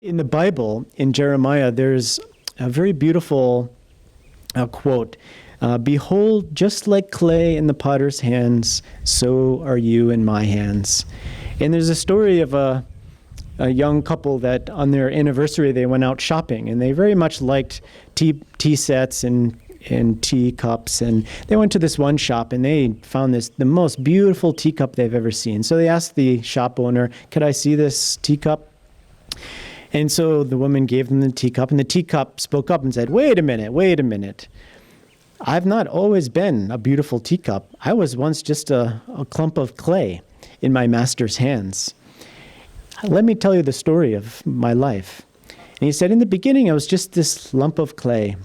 In the Bible, in Jeremiah, there's a very beautiful quote. Behold, just like clay in the potter's hands, so are you in my hands. And there's a story of a young couple that on their anniversary, they went out shopping, and they very much liked tea sets and teacups. And they went to this one shop, and they found the most beautiful teacup they've ever seen. So they asked the shop owner, could I see this teacup? And so the woman gave them the teacup, and the teacup spoke up and said, wait a minute. I've not always been a beautiful teacup. I was once just a clump of clay in my master's hands. Let me tell you the story of my life. And he said, in the beginning, I was just this lump of clay.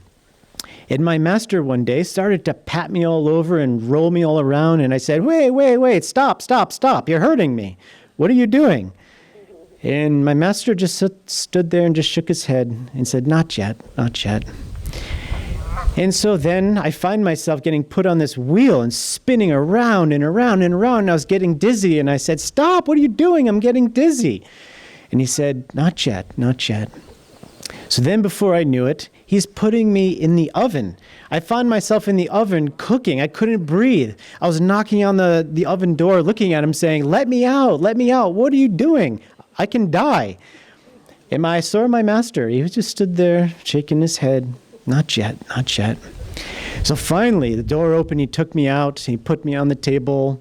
And my master one day started to pat me all over and roll me all around. And I said, wait, stop. You're hurting me. What are you doing? And my master just stood there and just shook his head and said, not yet. And so then I find myself getting put on this wheel and spinning around and around and around. And I was getting dizzy. And I said, stop, what are you doing? I'm getting dizzy. And he said, not yet. So then before I knew it, he's putting me in the oven. I found myself in the oven cooking. I couldn't breathe. I was knocking on the oven door, looking at him saying, let me out. What are you doing? I can die. And I saw my master. He just stood there shaking his head. Not yet. So finally, the door opened. He took me out. He put me on the table.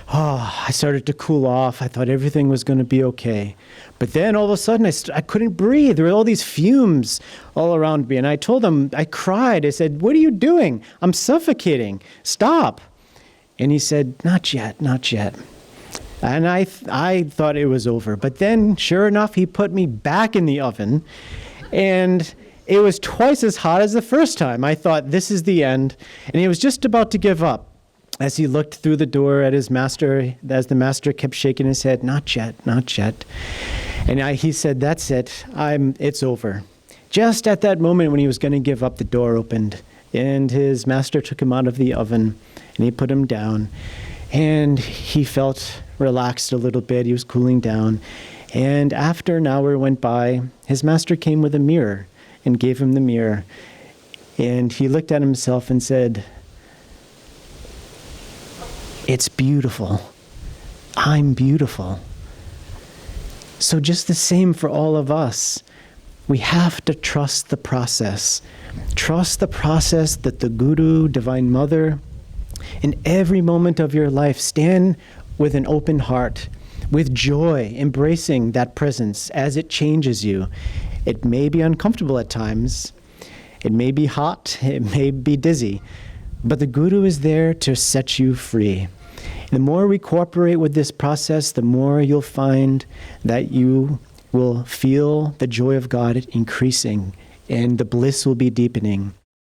I started to cool off. I thought everything was going to be okay. But then all of a sudden, I couldn't breathe. There were all these fumes all around me. And I told him, I cried. I said, what are you doing? I'm suffocating. Stop. And he said, not yet. And I thought it was over. But then, sure enough, he put me back in the oven. And it was twice as hot as the first time. I thought, this is the end. And he was just about to give up as he looked through the door at his master, as the master kept shaking his head, not yet. And he said, that's it. It's over. Just at that moment when he was going to give up, the door opened. And his master took him out of the oven. And he put him down. And he felt relaxed a little bit. He was cooling down. And after an hour went by, his master came with a mirror and gave him the mirror. And he looked at himself and said, it's beautiful. I'm beautiful. So just the same for all of us. We have to trust the process. Trust the process that the Guru, Divine Mother, in every moment of your life, stand with an open heart, with joy, embracing that presence as it changes you. It may be uncomfortable at times. It may be hot. It may be dizzy. But the Guru is there to set you free. The more we cooperate with this process, the more you'll find that you will feel the joy of God increasing and the bliss will be deepening.